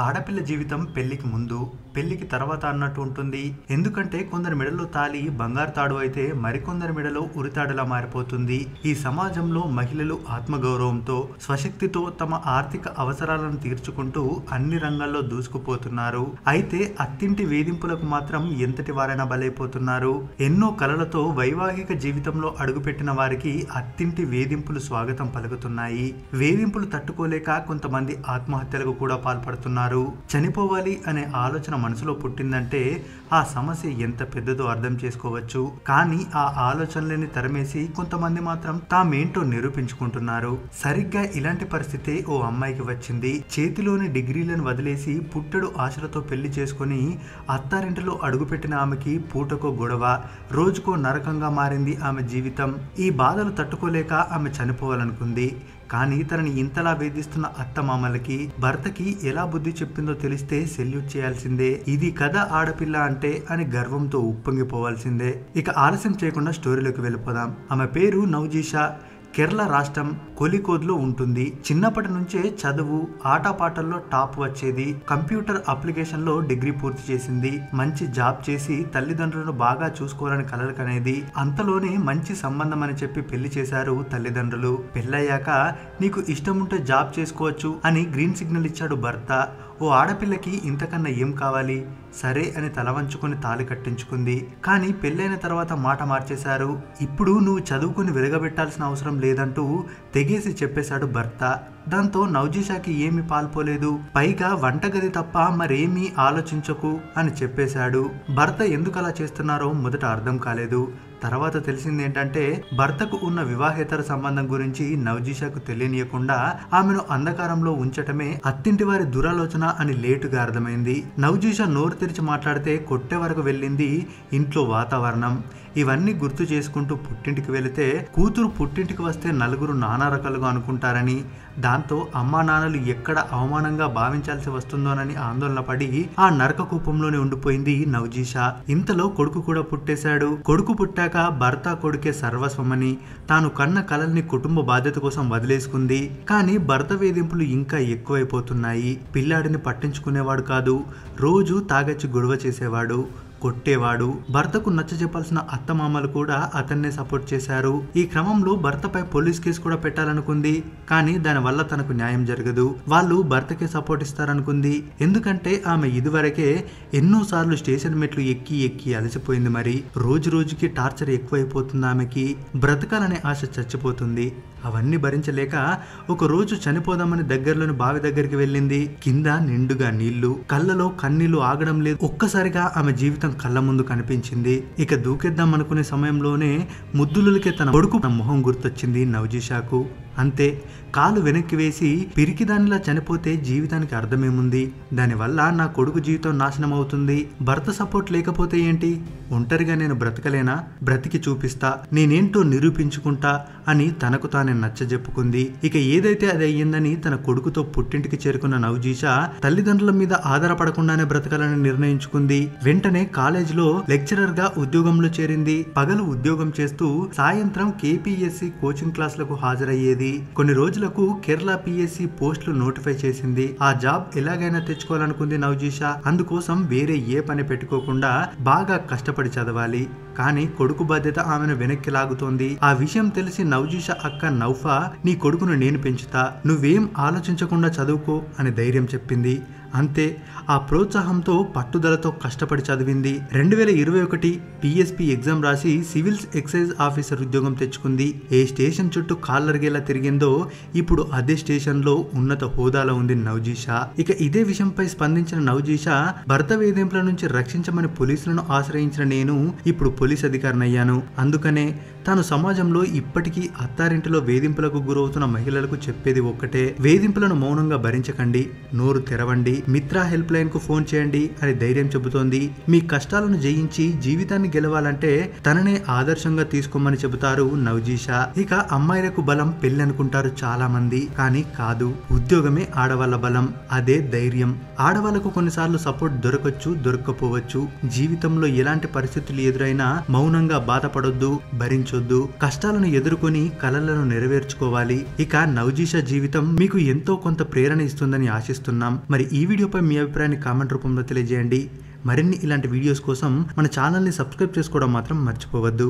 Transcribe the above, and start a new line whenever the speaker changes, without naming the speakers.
ఆడపిల్ల జీవితం పెళ్లికి ముందు పెళ్లికి తర్వాత అన్నట్టు ఉంటుంది. ఎందుకంటే కొందరి మెడలో తాళి బంగారు తాడు అయితే మరికొందరి మెడలో ఉరితాడులా మారిపోతుంది. ఈ సమాజంలో మహిళలు ఆత్మగౌరవంతో స్వశక్తితో తమ ఆర్థిక అవసరాలను తీర్చుకుంటూ అన్ని రంగాల్లో దూసుకుపోతున్నారు. అయితే అత్తింటి వేధింపులకు మాత్రం ఎంతటి వారైనా బలైపోతున్నారు. ఎన్నో కలలతో వైవాహిక జీవితంలో అడుగుపెట్టిన వారికి అత్తింటి వేధింపులు స్వాగతం పలుకుతున్నాయి. వేధింపులు తట్టుకోలేక కొంతమంది ఆత్మహత్యలకు కూడా పాల్పడుతున్నారు. చనిపోవాలి అనే ఆలోచన మనసులో పుట్టిందంటే ఆ సమస్య ఎంత పెద్దదో అర్థం చేసుకోవచ్చు. కానీ ఆ ఆలోచనలని తరిమేసి కొంతమంది మాత్రం తామేంటో నిరూపించుకుంటున్నారు. సరిగ్గా ఇలాంటి పరిస్థితి ఓ అమ్మాయికి వచ్చింది. చేతిలోని డిగ్రీలను వదిలేసి పుట్టెడు ఆశలతో పెళ్లి చేసుకుని అత్తారింటిలో అడుగుపెట్టిన ఆమెకి పూటకో గొడవ, రోజుకో నరకంగా మారింది ఆమె జీవితం. ఈ బాధలు తట్టుకోలేక ఆమె చనిపోవాలనుకుంది. కానీ తనని ఇంతలా వేధిస్తున్న అత్తమామలకి భర్తకి ఎలా బుద్ధి చెప్పిందో తెలిస్తే సెల్యూట్ చేయాల్సిందే. ఇది కథ ఆడపిల్ల అంటే అని గర్వంతో ఉప్పొంగిపోవాల్సిందే. ఇక ఆలస్యం చేయకుండా స్టోరీలోకి వెళ్ళిపోదాం. ఆమె పేరు నవజీషా. కేరళ రాష్ట్రం కోలికోద్లో ఉంటుంది. చిన్నప్పటి నుంచే చదువు ఆటపాటల్లో టాప్ వచ్చేది. కంప్యూటర్ అప్లికేషన్ లో డిగ్రీ పూర్తి చేసింది. మంచి జాబ్ చేసి తల్లిదండ్రులను బాగా చూసుకోవాలని కలలు కనేది. అంతలోనే మంచి సంబంధం అని చెప్పి పెళ్లి చేశారు తల్లిదండ్రులు. పెళ్ళయ్యాక నీకు ఇష్టం ఉంటే జాబ్ చేసుకోవచ్చు అని గ్రీన్ సిగ్నల్ ఇచ్చాడు భర్త. ఓ ఆడపిల్లకి ఇంతకన్నా ఏం కావాలి? సరే అని తల వంచుకొని తాళి కట్టించుకుంది. కానీ పెళ్ళైన తర్వాత మాట మార్చేశారు. ఇప్పుడు నువ్వు చదువుకుని వెలగబెట్టాల్సిన అవసరం లేదంటూ తెగేసి చెప్పేశాడు భర్త. దాంతో నవజీషాకి ఏమీ పాల్పోలేదు. పైగా వంటగది తప్ప మరేమీ ఆలోచించకు అని చెప్పేశాడు. భర్త ఎందుకు అలా చేస్తున్నారో మొదట అర్థం కాలేదు. తర్వాత తెలిసింది ఏంటంటే భర్తకు ఉన్న వివాహేతర సంబంధం గురించి నవజీషాకు తెలియనియకుండా ఆమెను అంధకారంలో ఉంచటమే అత్తింటి వారి దురాలోచన అని లేటుగా అర్థమైంది. నవజీషా నోరు తెరిచి మాట్లాడితే కొట్టే వరకు వెళ్ళింది ఇంట్లో వాతావరణం. ఇవన్నీ గుర్తు చేసుకుంటూ పుట్టింటికి వెళితే కూతురు పుట్టింటికి వస్తే నలుగురు నానా రకాలుగా అనుకుంటారని, దాంతో అమ్మా నాన్నలు ఎక్కడ అవమానంగా భావించాల్సి వస్తుందోనని ఆందోళన పడి ఆ నరక కూపంలోనే ఉండిపోయింది నవజీషా. ఇంతలో కొడుకు కూడా పుట్టేశాడు. కొడుకు పుట్టాక భర్త కొడుకే సర్వస్వమని తాను కన్న కలల్ని కుటుంబ బాధ్యత కోసం వదిలేసుకుంది. కానీ భర్త వేధింపులు ఇంకా ఎక్కువైపోతున్నాయి. పిల్లాడిని పట్టించుకునేవాడు కాదు. రోజు తాగచ్చి గొడవ చేసేవాడు, కొట్టేవాడు. భర్తకు నచ్చ చెప్పాల్సిన అత్తమామలు కూడా అతన్నే సపోర్ట్ చేశారు. ఈ క్రమంలో భర్తపై పోలీస్ కేసు కూడా పెట్టాలనుకుంది. కానీ దానివల్ల తనకు న్యాయం జరగదు. వాళ్ళు భర్తకే సపోర్ట్ ఇస్తారనుకుంది. ఎందుకంటే ఆమె ఇదివరకే ఎన్నోసార్లు స్టేషన్ మెట్లు ఎక్కి ఎక్కి అలసిపోయింది. మరి రోజు రోజుకి టార్చర్ ఎక్కువైపోతుంది. ఆమెకి బ్రతకాలనే ఆశ చచ్చిపోతుంది. అవన్నీ భరించలేక ఒక రోజు చనిపోదామని దగ్గరలోని బావి దగ్గరికి వెళ్ళింది. కింద నిండుగా నీళ్లు, కళ్ళలో కన్నీళ్లు ఆగడం లేదు. ఒక్కసారిగా ఆమె జీవితం కళ్ళ ముందు కనిపించింది. ఇక దూకేద్దాం అనుకునే సమయంలోనే ముద్దులకే తన కొడుకు మొహం గుర్తొచ్చింది నవజీషాకు. అంతే, కాలు వెనక్కి వేసి పిరికిదానిలా చనిపోతే జీవితానికి అర్థమేముంది? దానివల్ల నా కొడుకు జీవితం నాశనం అవుతుంది. భర్త సపోర్ట్ లేకపోతే ఏంటి? ఒంటరిగా నేను బ్రతకలేనా? బ్రతికి చూపిస్తా, నేనేంటో నిరూపించుకుంటా అని తనకు తానే నచ్చజెప్పుకుంది. ఇక ఏదైతే అది అయ్యిందని తన కొడుకుతో పుట్టింటికి చేరుకున్న నవజీషా తల్లిదండ్రుల మీద ఆధారపడకుండానే బ్రతకాలని నిర్ణయించుకుంది. వెంటనే కాలేజీలో లెక్చరర్ గా ఉద్యోగంలో చేరింది. పగలు ఉద్యోగం చేస్తూ సాయంత్రం కేపీఎస్సీ కోచింగ్ క్లాసులకు హాజరయ్యేది. కొన్ని రోజులకు కేరళ పిఎస్సి పోస్టులు నోటిఫై చేసింది. ఆ జాబ్ ఎలాగైనా తెచ్చుకోవాలనుకుంది నవజీషా. అందుకోసం వేరే ఏ పని పెట్టుకోకుండా బాగా కష్టపడి చదవాలి. కానీ కొడుకు బాధ్యత ఆమెను వెనక్కి లాగుతోంది. ఆ విషయం తెలిసి నవజీషా అక్క నౌఫా, నీ కొడుకును నేను పెంచుతా, నువ్వేం ఆలోచించకుండా చదువుకో అని ధైర్యం చెప్పింది. అంతే, ఆ ప్రోత్సాహంతో పట్టుదలతో కష్టపడి చదివింది. 2021 పిఎస్పి ఎగ్జామ్ రాసి సివిల్స్ ఎక్సైజ్ ఆఫీసర్ ఉద్యోగం తెచ్చుకుంది. ఏ స్టేషన్ చుట్టూ కాళ్ళరిగేలా తిరిగిందో ఇప్పుడు అదే స్టేషన్ లో ఉన్నత హోదాలో ఉంది నవజీషా. ఇక ఇదే విషయంపై స్పందించిన నవజీషా, భర్త వేధింపుల నుంచి రక్షించమని పోలీసులను ఆశ్రయించిన నేను ఇప్పుడు పోలీస్ అధికారినయ్యాను. అందుకనే తాను సమాజంలో ఇప్పటికీ అత్తారింటిలో వేధింపులకు గురవుతున్న మహిళలకు చెప్పేది ఒక్కటే: వేధింపులను మౌనంగా భరించకండి, నోరు తెరవండి, మిత్ర హెల్ప్ లైన్ కు ఫోన్ చేయండి అని ధైర్యం చెబుతోంది. మీ కష్టాలను జయించి జీవితాన్ని గెలవాలంటే తననే ఆదర్శంగా తీసుకోమని చెబుతారు నవజీషా. ఇక అమ్మాయిలకు బలం పెళ్లి అనుకుంటారు చాలా మంది, కానీ కాదు. ఉద్యోగమే ఆడవాళ్ళ బలం. అదే ధైర్యం. ఆడవాళ్లకు కొన్నిసార్లు సపోర్ట్ దొరకచ్చు, దొరక్కపోవచ్చు. జీవితంలో ఎలాంటి పరిస్థితులు ఎదురైనా మౌనంగా బాధపడొద్దు, భరించొద్దు. ఆలోచించొద్దు, కష్టాలను ఎదుర్కొని కలలను నెరవేర్చుకోవాలి. ఇక నవజీషా జీవితం మీకు ఎంతో కొంత ప్రేరణ ఇస్తుందని ఆశిస్తున్నాం. మరి ఈ వీడియోపై మీ అభిప్రాయాన్ని కామెంట్ రూపంలో తెలియజేయండి. మరిన్ని ఇలాంటి వీడియోస్ కోసం మన ఛానల్ని సబ్స్క్రైబ్ చేసుకోవడం మాత్రం మర్చిపోవద్దు.